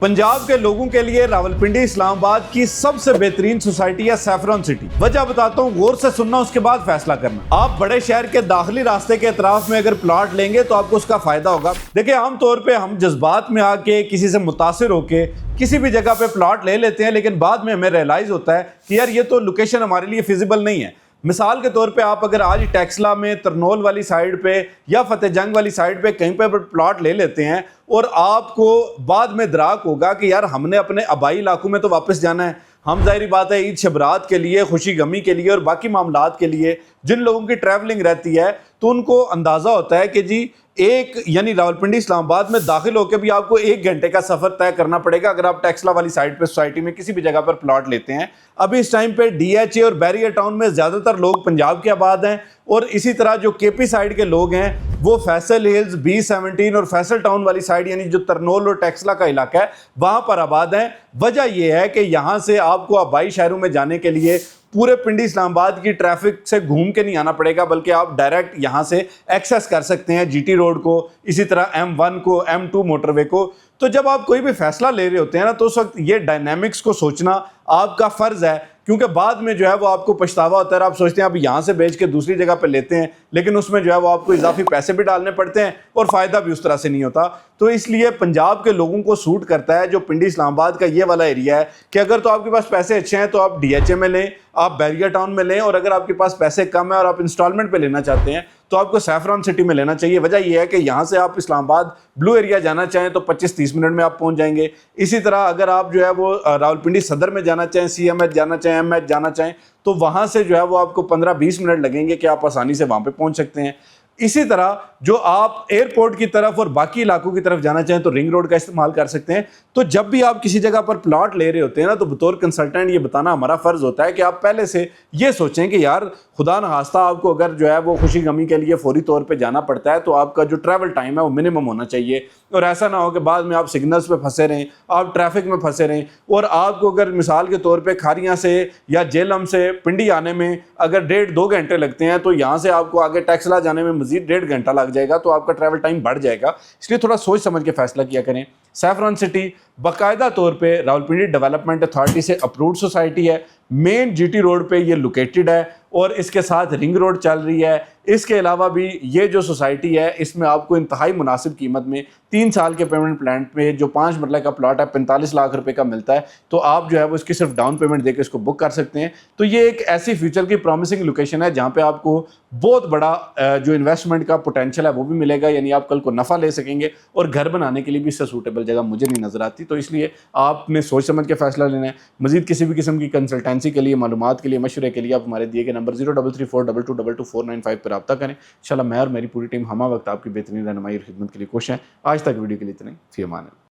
पंजाब के लोगों के लिए रावलपिंडी इस्लामाबाद की सबसे बेहतरीन सोसाइटी है सैफरॉन सिटी। वजह बताता हूँ, गौर से सुनना, उसके बाद फैसला करना। आप बड़े शहर के दाखिली रास्ते के अतराफ में अगर प्लॉट लेंगे तो आपको उसका फायदा होगा। देखिए, आमतौर पे हम जज्बात में आके किसी से मुतासिर होके किसी भी जगह पे प्लॉट ले लेते हैं, लेकिन बाद में हमें रियलाइज होता है कि यार ये तो लोकेशन हमारे लिए फिजिबल नहीं है। मिसाल के तौर पे आप अगर आज टेक्सला में तरनोल वाली साइड पे या फतेह जंग वाली साइड पे कहीं पे प्लॉट ले लेते हैं और आपको बाद में दराक होगा कि यार हमने अपने आबाई इलाकों में तो वापस जाना है। हम जाहिर बात है ईद शबरात के लिए, खुशी गमी के लिए और बाकी मामलात के लिए जिन लोगों की ट्रैवलिंग रहती है तो उनको अंदाज़ा होता है कि जी एक यानी रावलपिंडी इस्लामाबाद में दाखिल होकर भी आपको 1 घंटे का सफ़र तय करना पड़ेगा अगर आप टेक्सला वाली साइड पे सोसाइटी में किसी भी जगह पर प्लॉट लेते हैं। अभी इस टाइम पे DHA और बैरियर टाउन में ज़्यादातर लोग पंजाब के आबाद हैं और इसी तरह जो KP साइड के लोग हैं वो फैसल हिल्स, B17 और फैसल टाउन वाली साइड यानी जो तरनोल और टेक्सला का इलाका है वहाँ पर आबाद हैं। वजह यह है कि यहाँ से आपको आबाई शहरों में जाने के लिए पूरे पिंडी इस्लामाबाद की ट्रैफिक से घूम के नहीं आना पड़ेगा, बल्कि आप डायरेक्ट यहाँ से एक्सेस कर सकते हैं GT रोड को, इसी तरह M1 को, M2 मोटरवे को। तो जब आप कोई भी फैसला ले रहे होते हैं ना तो उस वक्त ये डायनामिक्स को सोचना आपका फ़र्ज़ है, क्योंकि बाद में जो है वो आपको पछतावा होता है। आप सोचते हैं अब यहाँ से बेच के दूसरी जगह पे लेते हैं, लेकिन उसमें जो है वो आपको इजाफी पैसे भी डालने पड़ते हैं और फ़ायदा भी उस तरह से नहीं होता। तो इसलिए पंजाब के लोगों को सूट करता है जो पिंडी इस्लामाबाद का ये वाला एरिया है कि अगर तो आपके पास पैसे अच्छे हैं तो आप DHA में लें, आप बैरियर टाउन में लें, और अगर आपके पास पैसे कम है और आप इंस्टॉलमेंट पे लेना चाहते हैं तो आपको सैफरॉन सिटी में लेना चाहिए। वजह यह है कि यहाँ से आप इस्लामाबाद ब्लू एरिया जाना चाहें तो 25-30 मिनट में आप पहुँच जाएंगे। इसी तरह अगर आप जो है वो रावलपिंडी सदर में जाना चाहें, CMH जाना चाहें, MH जाना चाहें तो वहाँ से जो है वो आपको 15-20 मिनट लगेंगे कि आप आसानी से वहाँ पे पहुँच सकते हैं। इसी तरह जो आप एयरपोर्ट की तरफ और बाकी इलाकों की तरफ जाना चाहें तो रिंग रोड का इस्तेमाल कर सकते हैं। तो जब भी आप किसी जगह पर प्लॉट ले रहे होते हैं ना तो बतौर कंसल्टेंट ये बताना हमारा फ़र्ज़ होता है कि आप पहले से ये सोचें कि यार खुदा न खास्ता आपको अगर जो है वो खुशी गमी के लिए फौरी तौर पे जाना पड़ता है तो आपका जो ट्रैवल टाइम है वो मिनिमम होना चाहिए, और ऐसा ना हो कि बाद में आप सिग्नल्स पे फंसे रहें, आप ट्रैफिक में फंसे रहें। और आपको अगर मिसाल के तौर पे खारियाँ से या जेलम से पिंडी आने में अगर 1.5-2 घंटे लगते हैं तो यहाँ से आपको आगे टेक्सला जाने में मज़ीद 1.5 घंटा लग जाएगा, तो आपका ट्रैवल टाइम बढ़ जाएगा। इसलिए थोड़ा सोच समझ के फैसला किया करें। सैफरॉन सिटी बाकायदा तौर पे रावलपिंडी डेवलपमेंट अथॉरिटी से अप्रूव्ड सोसाइटी है, मेन GT रोड पे ये लोकेटेड है और इसके साथ रिंग रोड चल रही है। इसके अलावा भी ये जो सोसाइटी है इसमें आपको इंतहाई मुनासिब कीमत में 3 साल के पेमेंट प्लान पे जो 5 मरले का प्लॉट है 45 लाख रुपए का मिलता है, तो आप जो है वो इसकी सिर्फ डाउन पेमेंट देकर इसको बुक कर सकते हैं। तो ये एक ऐसी फ्यूचर की प्रॉमिसिंग लोकेशन है जहाँ पे आपको बहुत बड़ा जो इन्वेस्टमेंट का पोटेंशियल है वो भी मिलेगा, यानी आप कल को नफ़ा ले सकेंगे और घर बनाने के लिए भी इससे सूटेबल जगह मुझे नहीं नज़र आती। तो इसलिए आपने सोच समझ के फैसला लेना है। मज़ीद किसी भी किस्म की कंसल्टेंसी के लिए, मालूमात के लिए, मशवरे के लिए आप हमारे दिए गए नंबर 033422222495 पर रब्ता करें। इंशाल्लाह मैं और मेरी पूरी टीम हमा वक्त आपकी बेहतरीन रहनुमाई और खिदमत के लिए कोशिश है। आज तक वीडियो के लिए इतना ही। फी अमान अल्लाह।